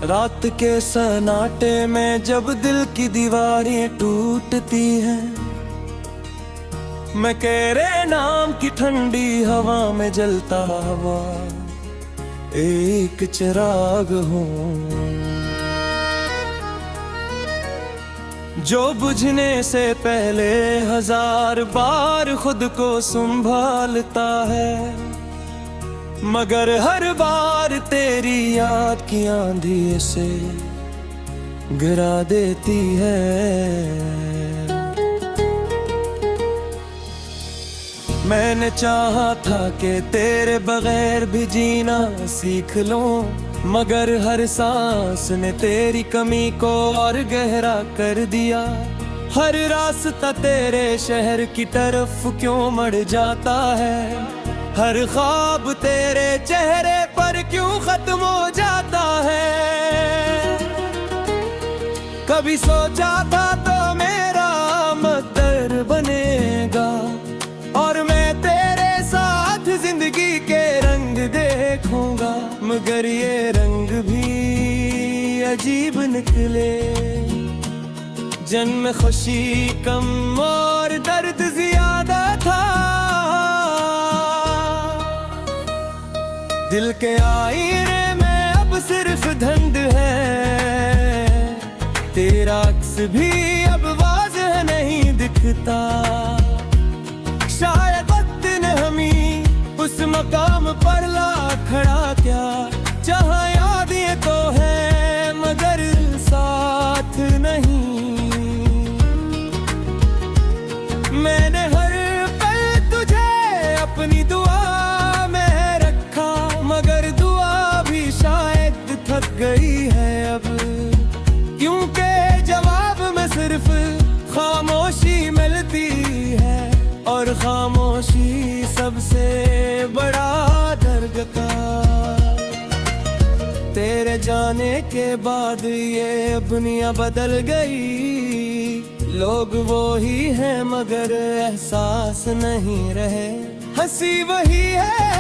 रात के सन्नाटे में जब दिल की दीवारें टूटती हैं, मैं तेरे नाम की ठंडी हवा में जलता हुआ एक चिराग हूँ, जो बुझने से पहले हजार बार खुद को संभालता है, मगर हर बार तेरी याद की आंधी से गिरा देती है। मैंने चाहा था कि तेरे बगैर भी जीना सीख लूं, मगर हर सांस ने तेरी कमी को और गहरा कर दिया। हर रास्ता तेरे शहर की तरफ क्यों मड़ जाता है, हर ख्वाब तेरे चेहरे पर क्यों खत्म हो जाता है। कभी सोचा था तो मेरा मदर बनेगा, और मैं तेरे साथ जिंदगी के रंग देखूंगा, मगर ये रंग भी अजीब निकले। जन्म खुशी कम और दर्द ज्यादा था, दिल के आईने में अब सिर्फ धुंध है, तेरा अक्स भी अब वाज़ेह नहीं दिखता। शायद वक्त ने हमें उस मकाम पर ला खड़ा किया, जहाँ यादें तो है मगर साथ नहीं। मैंने हर पल तुझे अपनी दुआ गई है अब, क्योंकि जवाब में सिर्फ खामोशी मिलती है, और खामोशी सबसे बड़ा दर्द का। तेरे जाने के बाद ये दुनिया बदल गई, लोग वो ही हैं मगर एहसास नहीं रहे। हंसी वही है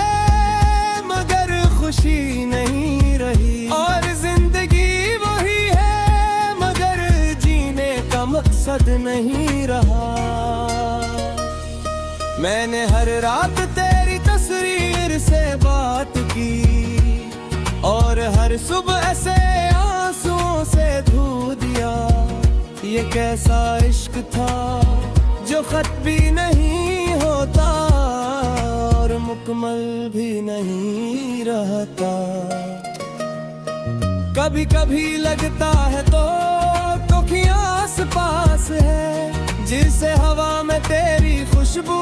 मगर खुशी नहीं रही, और जिंदगी वही है मगर जीने का मकसद नहीं रहा। मैंने हर रात तेरी तस्वीर से बात की, और हर सुबह ऐसे आंसुओं से धो दिया। ये कैसा इश्क था जो खत भी नहीं होता और मुकम्मल भी नहीं रहता। कभी कभी लगता है तो खियां आस पास है, जिसे हवा में तेरी खुशबू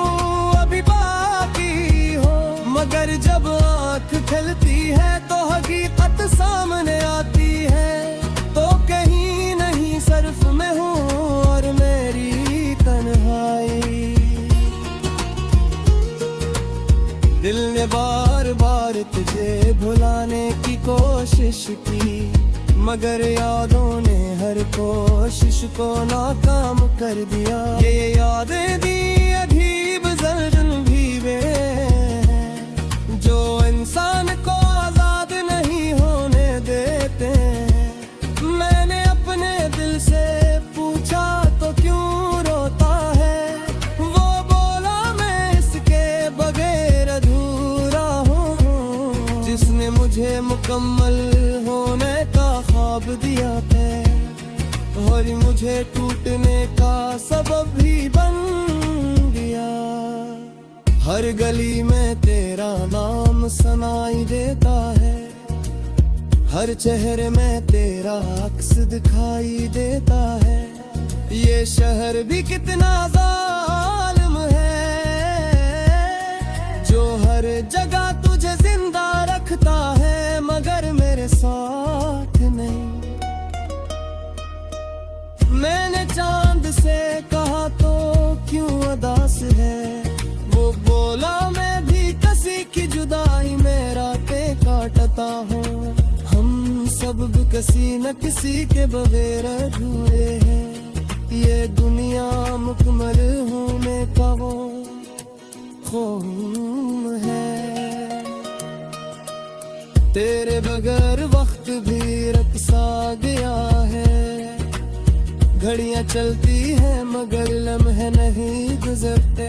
अभी बाकी हो, मगर जब आँख खिलती है तो हकीकत सामने आती है। तो कहीं नहीं सिर्फ मैं हूँ और मेरी तन्हाई। दिल ने बार बार तुझे भुलाने की कोशिश की, मगर यादों ने हर कोशिश को नाकाम कर दिया। ये यादें दी अजीब जल्जल भी वे हैं, जो इंसान को आजाद नहीं होने देते। मैंने अपने दिल से पूछा तो क्यों रोता है, वो बोला मैं इसके बगैर अधूरा हूँ, जिसने मुझे मुकम्मल होने का ख्वाब दिया था, और मुझे टूटने का सबब भी बन गया। हर गली में तेरा नाम सुनाई देता है, हर चेहरे में तेरा अक्स दिखाई देता है। ये शहर भी कितना जालिम है, जो हर जगह तुझे जिंदा रखता है मगर मेरे साथ नहीं। मैंने चांद से कहा तो क्यों उदास है, वो बोला मैं भी किसी की जुदाई में रातें काटता हूँ। हम सब किसी न किसी के बगैर अधूरे हैं, ये दुनिया मुकम्मल होने का वो खून है। तेरे बगैर वक्त भी रक्सा गया है। घड़ियां चलती हैं मगर लम्हे नहीं गुजरते।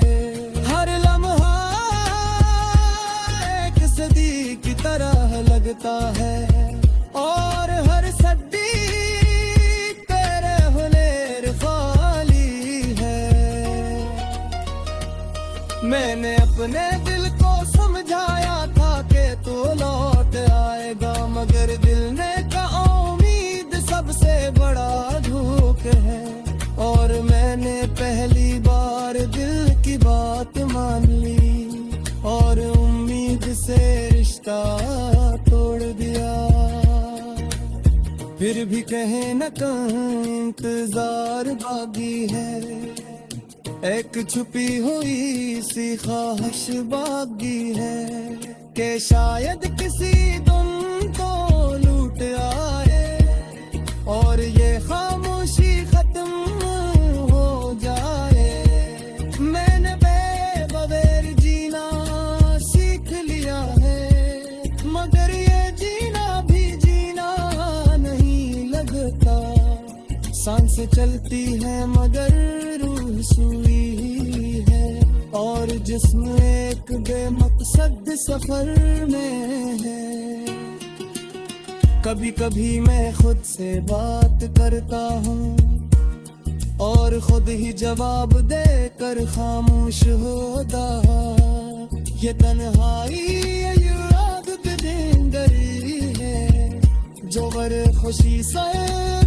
हर लम्हा एक सदी की तरह लगता है और हर सदी तेरे हुनर खाली है। मैंने अपने दिल को समझाया था कि तू लौट आएगा, मगर दिल ने कहा उम्मीद सबसे बड़ा धोख है। और मैंने पहली बार दिल की बात मान ली और उम्मीद से रिश्ता तोड़ दिया। फिर भी कहे न कहीं इंतजार बाकी है, एक छुपी हुई सी ख्वाहिश बाकी है कि शायद किसी दिन तो लूट आए और ये खामोशी खत्म हो जाए। मैंने बेबगैर जीना सीख लिया है, मगर ये जीना भी जीना नहीं लगता। सांसें चलती है मगर रूह सूई है और जिस्म एक बेमकसद सफर में है। कभी कभी मैं खुद से बात करता हूँ और खुद ही जवाब देकर खामोश होता। ये तन्हाई ये आदत देंदरी है जो वर खुशी से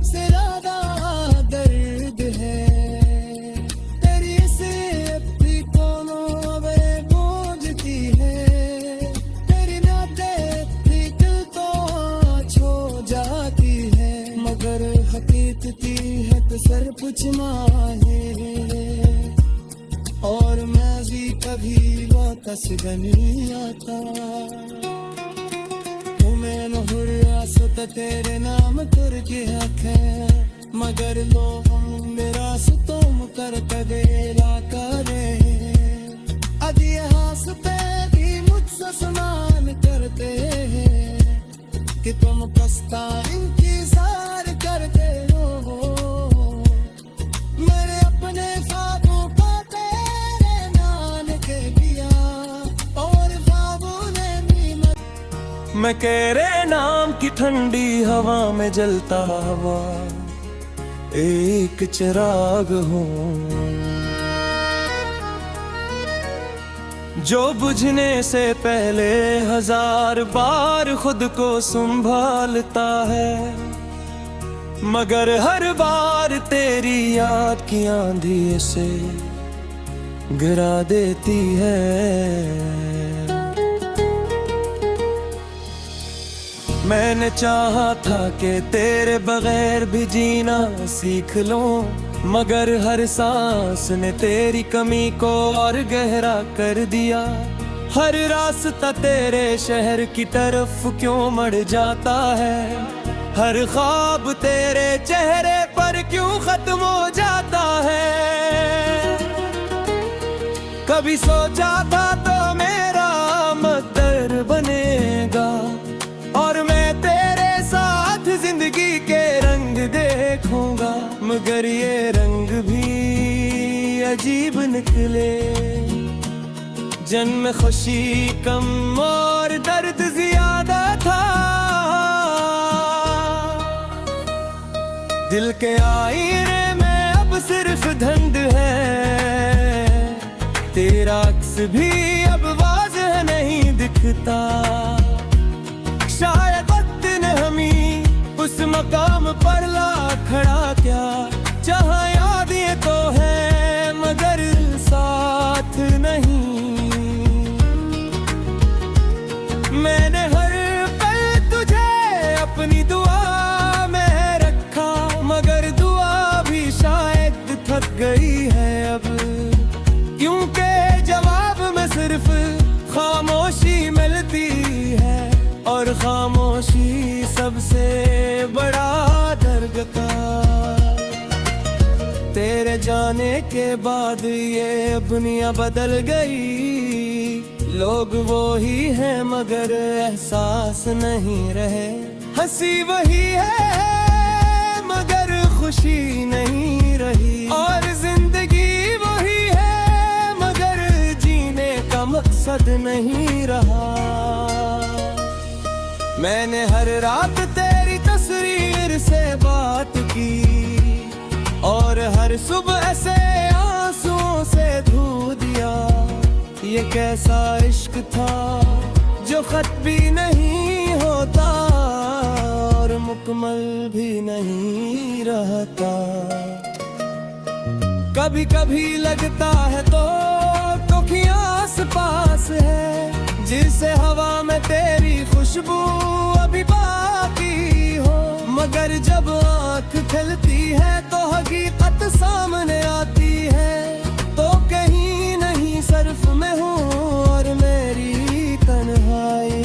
ज्यादा दर्द है। तेरी इसे अपनी कोनो गूंजती है, तेरी नाते दिल तो छो जाती है, मगर हकीकती है तो सर पूछना है। और मैं भी कभी वापस नहीं आता। तुम्हें नहुरियासत तेरे नाम करके आखे, मगर लो हम मेरा सुतोम कर कदेला करे। अजी हासते भी मुझसे समान करते हैं कि तुम पछता इंतजार करते हो। मैंने अपने ख्वाबों को तेरे नाम के दिया और ख्वाबों ने भी मैं तेरे नाम की ठंडी हवा में जलता हुआ एक चिराग हूँ जो बुझने से पहले हजार बार खुद को संभालता है, मगर हर बार तेरी याद की आंधी से गिरा देती है। मैंने चाहा था कि तेरे बगैर भी जीना सीख लूं, मगर हर सांस ने तेरी कमी को और गहरा कर दिया। हर रास्ता तेरे शहर की तरफ क्यों मड़ जाता है, हर ख्वाब तेरे चेहरे पर क्यों खत्म हो जाता है। कभी सोचा था तो मेरा मकदर बनेगा और मैं तेरे साथ जिंदगी के रंग देखूंगा, मगर ये रंग भी अजीब निकले। जन्म खुशी कम और दर्द ज्यादा था, दिल के आईने में अब सिर्फ धंध है। तेरा अक्स भी अब वाज़ेह नहीं दिखता। शायद वक्त ने हमें उस मकाम पर ला खड़ा क्या, जहाँ यादें तो है मगर साथ नहीं। मैंने हर पल तुझे अपनी दुआ में रखा, मगर दुआ भी शायद थक गई है अब, क्योंकि जवाब में सिर्फ खामोशी मिलती है और खामोशी सबसे बड़ा दर्द का। तेरे जाने के बाद ये दुनिया बदल गई, लोग वो ही है मगर एहसास नहीं रहे, हंसी वही है मगर खुशी नहीं रही, और जिंदगी वही है मगर जीने का मकसद नहीं रहा। मैंने हर रात तेरी तस्वीर से बात की और हर सुबह से आंसुओं से धो दिया। ये कैसा इश्क था जो खत भी नहीं होता और मुकम्मल भी नहीं रहता। कभी कभी लगता है तो खियां आस पास है, जिसे हवा में तेरी खुशबू अभी बाकी हो, मगर जब आँख खिलती है तो हकीकत सामने आती है। तो कहीं नहीं सिर्फ मैं हूँ और मेरी तन्हाई।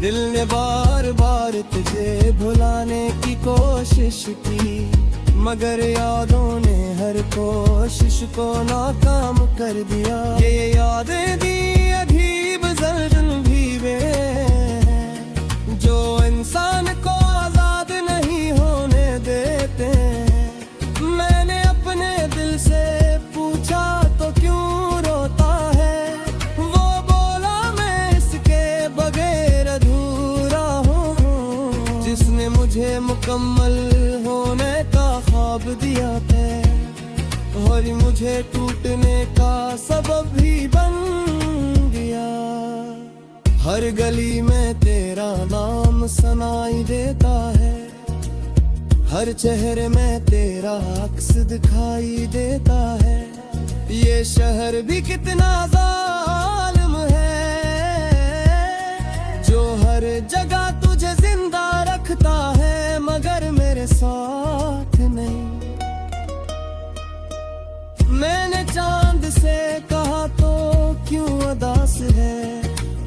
दिल ने बार बार तुझे भुलाने की कोशिश की, मगर यादों ने हर कोशिश को नाकाम कर दिया। ये यादें दी अजीब जल्जल भी वे हैं जो इंसान को आजाद नहीं होने देते। मैंने अपने दिल से पूछा तो क्यों रोता है, वो बोला मैं इसके बगैर अधूरा हूँ, जिसने मुझे मुकम्मल होने का ख्वाब दिया था और मुझे टूटने का सबब भी बन गया। हर गली में तेरा नाम सुनाई देता है, हर चेहरे में तेरा अक्स दिखाई देता है। ये शहर भी कितना जालिम है जो हर जगह तुझे जिंदा रखता है मगर मेरे साथ नहीं। मैंने चांद से कहा तो क्यों उदास है,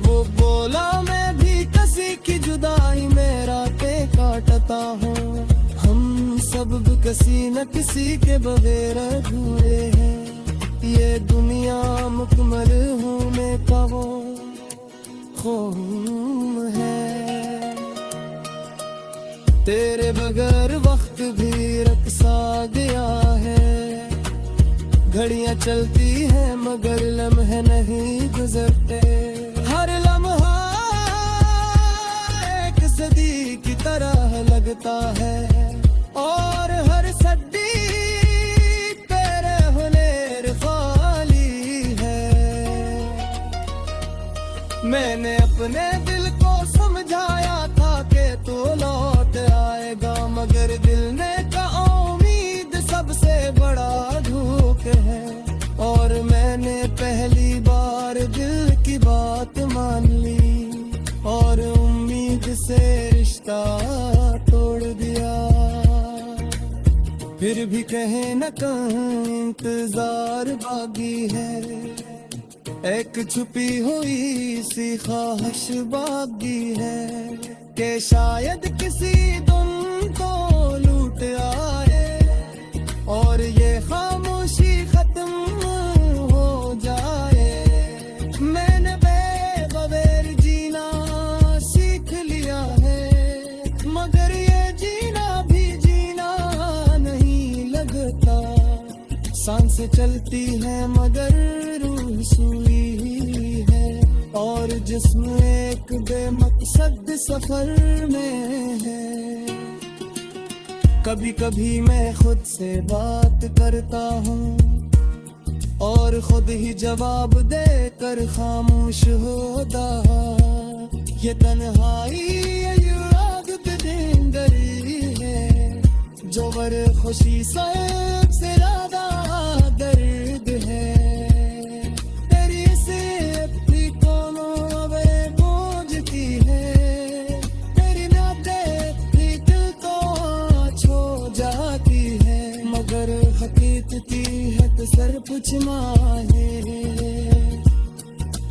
वो बोला मैं भी किसी की जुदाई में रातें काटता हूँ। हम सब किसी न किसी के बगैर अधूरे हैं, ये दुनिया मुकम्मल होने का वो ख्वाब है। तेरे बगैर वक्त भी रक्सा गया है, घड़ियां चलती हैं मगर लम्हे नहीं गुजरते। हर लम्हा एक सदी की तरह लगता है और हर सदी तेरे हुनर खाली है। मैंने अपने दिल को समझाया था कि तू लौट आएगा, मगर दिल ने कहा उम्मीद सबसे बड़ा धोखा है। और मैंने पहली बार दिल की बात मान ली और उम्मीद से रिश्ता तोड़ दिया। फिर भी कहे न कहीं इंतजार बाकी है, एक छुपी हुई सी ख्वाहिश बाकी है कि शायद किसी दिन को लूट आए और ये खामोशी खत्म हो जाए। मैंने बेगैर जीना सीख लिया है, मगर ये जीना भी जीना नहीं लगता। सांसें चलती हैं मगर रूह सूई है और जिस्म एक बेमकसद सफर में है। कभी कभी मैं खुद से बात करता हूँ और खुद ही जवाब देकर खामोश होता। ये तन्हाई ये आदत देंगरी है जो वर खुशी से ज्यादा दर्द है। तेरी से अपनी कोनो वे गूंजती है, तेरी यादें दिल तो छो जाती है, मगर हकीकती है तो सर कुछ माहे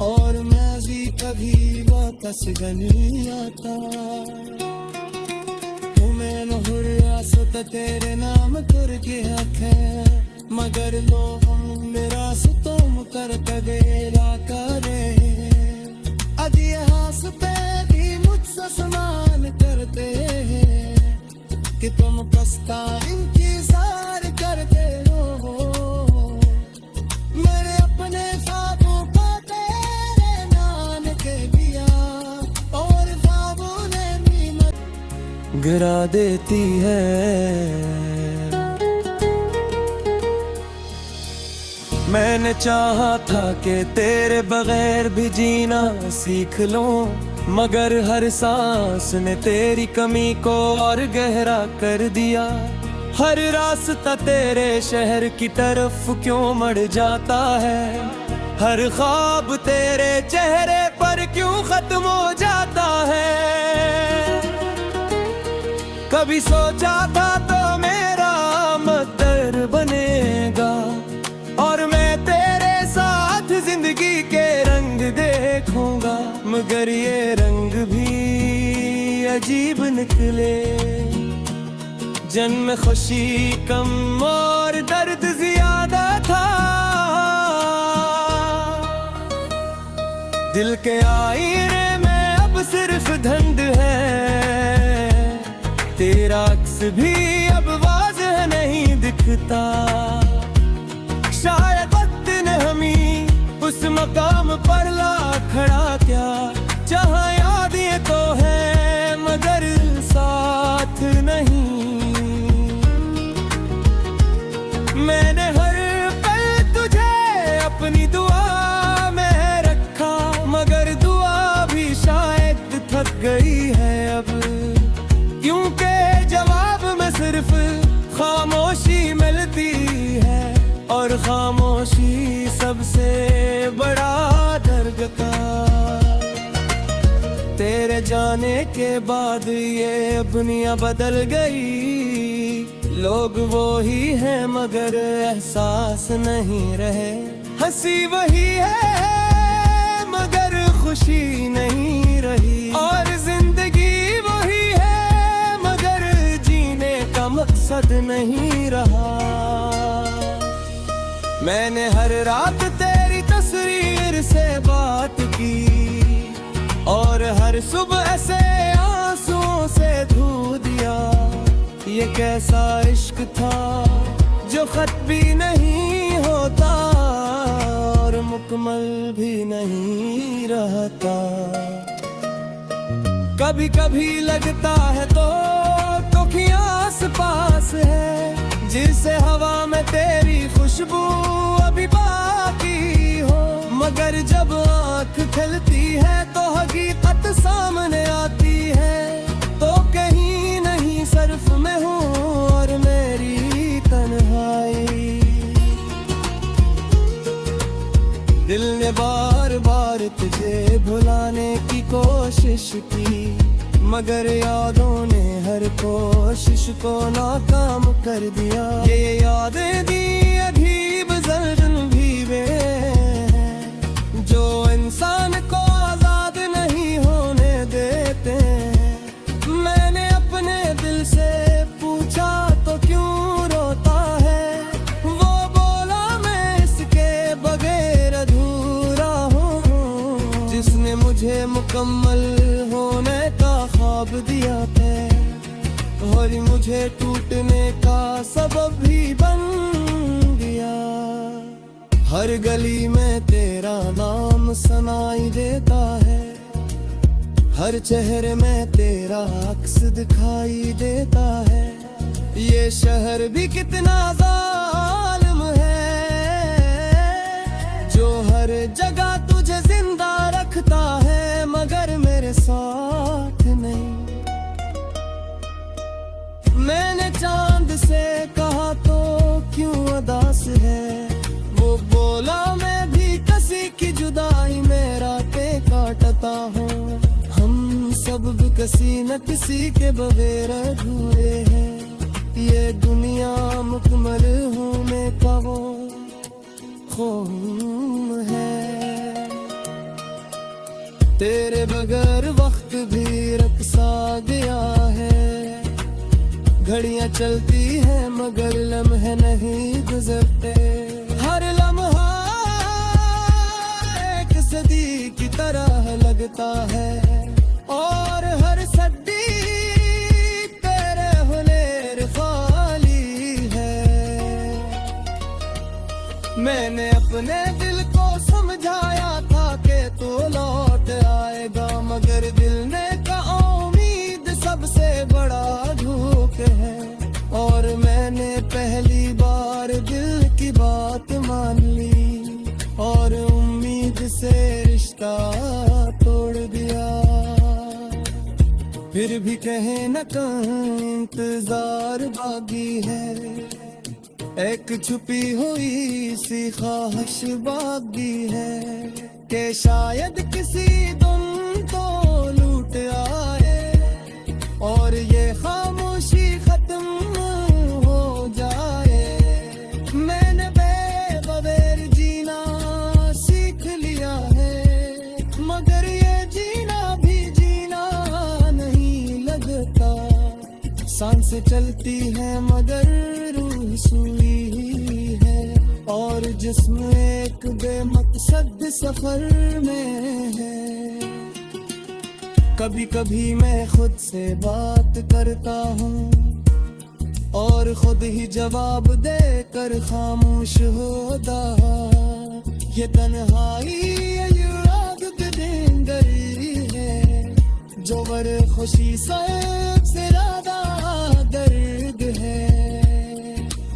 और मैं भी कभी वापस नहीं आता। मैं नहुरिया सुत तेरे नाम तुर के आखे, मगर लो हम मेरा सुतो कर तगेरा करे। अजी हंसते भी मुझसे समान करते हैं कि तुम पछता इंतजार करते हो। मेरे अपने ख्वाबों को तेरे नाम के दिया और ख्वाबों ने भी गिरा देती है। मैंने चाहा था कि तेरे बगैर भी जीना सीख लूं, मगर हर सांस ने तेरी कमी को और गहरा कर दिया। हर रास्ता तेरे शहर की तरफ क्यों मड़ जाता है, हर ख्वाब तेरे चेहरे पर क्यों खत्म हो जाता है। कभी सोचा था तो मेरा मदर बनेगा और मैं तेरे साथ जिंदगी के रंग देखूंगा, मगर ये रंग भी अजीब निकले। जन्म खुशी कम और दर्द ज्यादा था, दिल के आईने में अब सिर्फ धंध है। तेरा अक्स भी अब वाज़ेह नहीं दिखता, शायद वक्त ने हमें उस मकाम पर ला खड़ा क्या, जहाँ यादें तो है मगर साथ नहीं। मैंने हर पल तुझे अपनी दुआ में रखा, मगर दुआ भी शायद थक गई है अब, क्योंकि जवाब में सिर्फ खामोशी मिलती है और खामोशी सबसे बड़ा दर्द का। तेरे जाने के बाद ये दुनिया बदल गई, लोग वो ही हैं मगर एहसास नहीं रहे। हंसी वही है मगर खुशी नहीं रही, और जिंदगी वही है मगर जीने का मकसद नहीं रहा। मैंने हर रात तेरी तस्वीर से बात की और हर सुबह ऐसे आंसुओं से धो दिया। ये कैसा इश्क था जो खत भी नहीं होता और मुकम्मल भी नहीं रहता। कभी कभी लगता है तो कि आस पास है, जिसे हवा में तेरी खुशबू अभी बाकी हो, मगर जब आँख खिलती है तो हकीकत सामने आती है। तो कहीं नहीं सिर्फ मैं हूँ और मेरी तन्हाई। दिल ने बार बार तुझे भुलाने की कोशिश की, मगर यादों ने हर कोशिश को नाकाम कर दिया। ये यादें दी अजीब जल्जल भी वे हैं जो इंसान को आजाद नहीं होने देते। मैंने अपने दिल से पूछा तो क्यों रोता है, वो बोला मैं इसके बगैर अधूरा हूँ, जिसने मुझे मुकम्मल होने का ख्वाब दिया था और मुझे टूटने का सबब भी बन गया। हर गली में तेरा नाम सुनाई देता है, हर चेहरे में तेरा अक्स दिखाई देता है। ये शहर भी कितना जालिम है जो हर जगह तुझे जिंदा रखता है मगर मेरे साथ नहीं। मैंने चांद से कहा तो क्यों उदास है, वो बोला मैं भी किसी की जुदाई में रातें काटता हूँ। हम सब भी किसी न किसी के बगैर अधूरे हैं, ये दुनिया मुकम्मल होने का वो ख्वाब है। तेरे बगैर वक्त भी रक्सा गया है, घड़ियां चलती हैं मगर लम्हे नहीं गुजरते। हर लम्हा जाता है और हर सड्डी तेरे हुनर खाली है। मैंने अपने दिल को समझाया था कि तू लौट आएगा, मगर दिल ने कहा उम्मीद सबसे बड़ा धोख है। और मैंने पहली बार दिल की बात मान ली और उम्मीद से रिश्ता तोड़ दिया। फिर भी कहे न कहीं इंतजार बाकी है, एक छुपी हुई सी ख्वाहिश बाकी है कि शायद किसी दिन तो लूट आए और ये खामोशी खत्म हो जाए। मैंने बगैर जीना सीख लिया है, मगर ये जीना भी जीना नहीं लगता। सांसें चलती है मगर रूह सूई है और जिस्म एक बेमकसद सफर में है। कभी कभी मैं खुद से बात करता हूँ और खुद ही जवाब देकर खामोश होता। ये तन्हाई देंगरी है जो वर खुशी से ज्यादा दर्द है।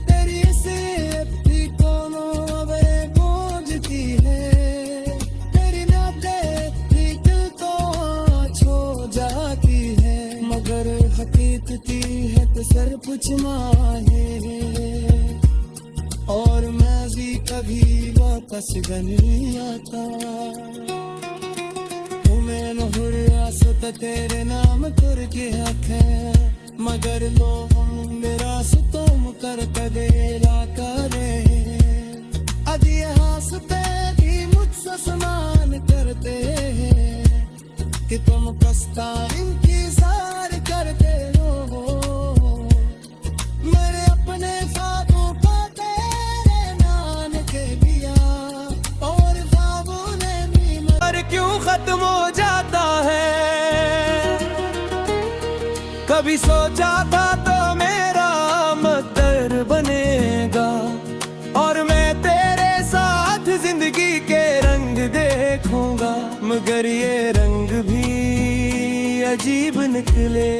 तेरी से कोनो अब गूंजती है, तेरी नाते तो छो जाती है, मगर हकीकती है तो सर पुछना है। और मैं भी कभी वापस नहीं आता। तुम्हें नहुरियास तो तेरे नाम करके आखे, मगर लोग मेरा तुम कर कदेरा करे। अजी हंसते भी मुझसे समान करते हैं कि तुम पछता इंतजार करते हो। मेरे अपने ख्वाबों को तेरे नाम के दिया और ख्वाबों ने भी मर क्यों खत्म हो जाता है। कभी सोचा था तो मेरा मकदर बनेगा और मैं तेरे साथ जिंदगी के रंग देखूंगा, मगर ये रंग भी अजीब निकले।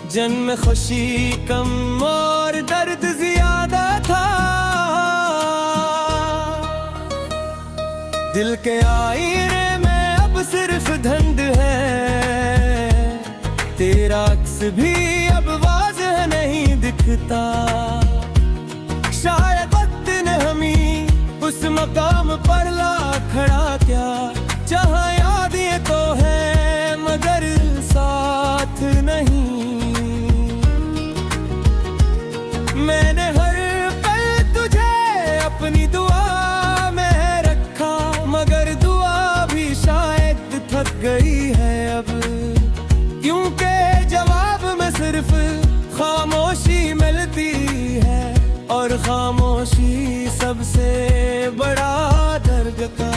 जन्म खुशी कम और दर्द ज्यादा था। दिल के आईने में अब सिर्फ धंध है, तेरा अक्स भी अब वाज़ेह नहीं दिखता। शायद वक्त ने हमें उस मकाम पर ला खड़ा क्या, जहाँ यादें तो है मगर साथ नहीं। मैंने हर पल तुझे अपनी दुआ में रखा, मगर दुआ भी शायद थक गई है अब, क्योंकि जवाब में सिर्फ खामोशी मिलती है और खामोशी सबसे बड़ा दर्द का।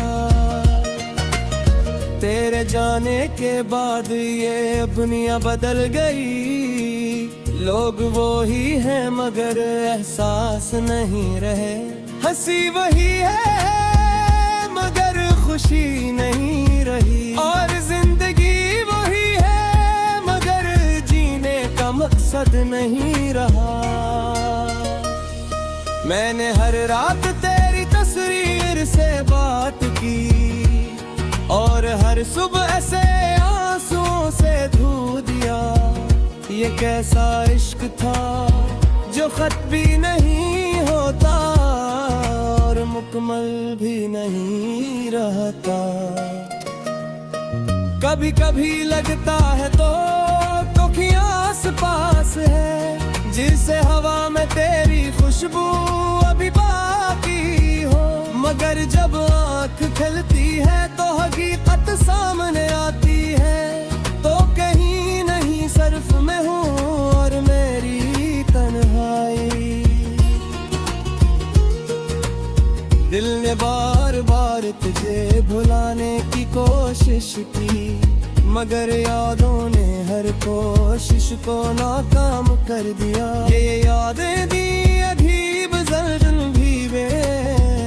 तेरे जाने के बाद ये दुनिया बदल गई, लोग वो ही हैं मगर एहसास नहीं रहे। हंसी वही है मगर खुशी नहीं रही, और जिंदगी वही है मगर जीने का मकसद नहीं रहा। मैंने हर रात तेरी तस्वीर से बात की और हर सुबह से आंसुओं से धो दिया। ये कैसा इश्क था जो खत भी नहीं होता और मुकम्मल भी नहीं रहता। कभी कभी लगता है तो आस पास है, जिसे हवा में तेरी खुशबू अभी बाकी हो, मगर जब आँख खिलती है तो हकीकत सामने आती है। तो कहीं नहीं सिर्फ मैं हूँ और मेरी तन्हाई। दिल ने बार बार तुझे भुलाने की कोशिश कोशिश की, मगर यादों ने हर कोशिश को नाकाम कर दिया। ये यादें दी अजीब जल्जल भी वे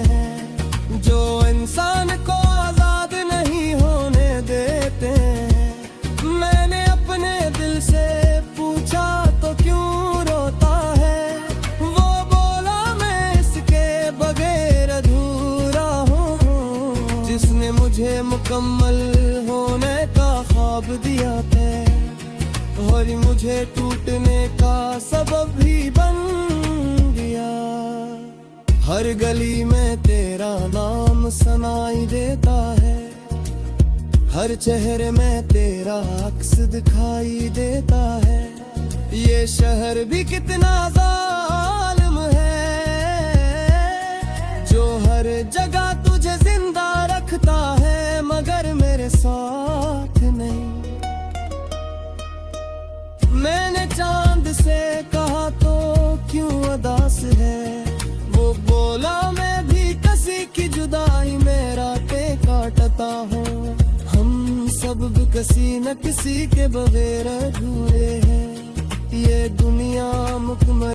हैं, जो इंसान को आजाद नहीं होने देते। मैंने अपने दिल से पूछा तो क्यों रोता है, वो बोला मैं इसके बगैर अधूरा हूँ। जिसने मुझे मुकम्मल होने का ख्वाब दिया था, और मुझे टूटने का सबब भी बन गया। हर गली में तेरा नाम सुनाई देता है, हर चेहरे में तेरा अक्स दिखाई देता है। ये शहर भी कितना जालिम है, जो हर जगह तुझे जिंदा रखता है, मगर मेरे साथ नहीं। मैंने चांद से कहा तो क्यों उदास है, वो बोला मैं भी किसी की जुदाई में रातें काटता हूँ। हम सब भी किसी न किसी के बगैर अधूरे हैं, ये दुनिया मुकम्मल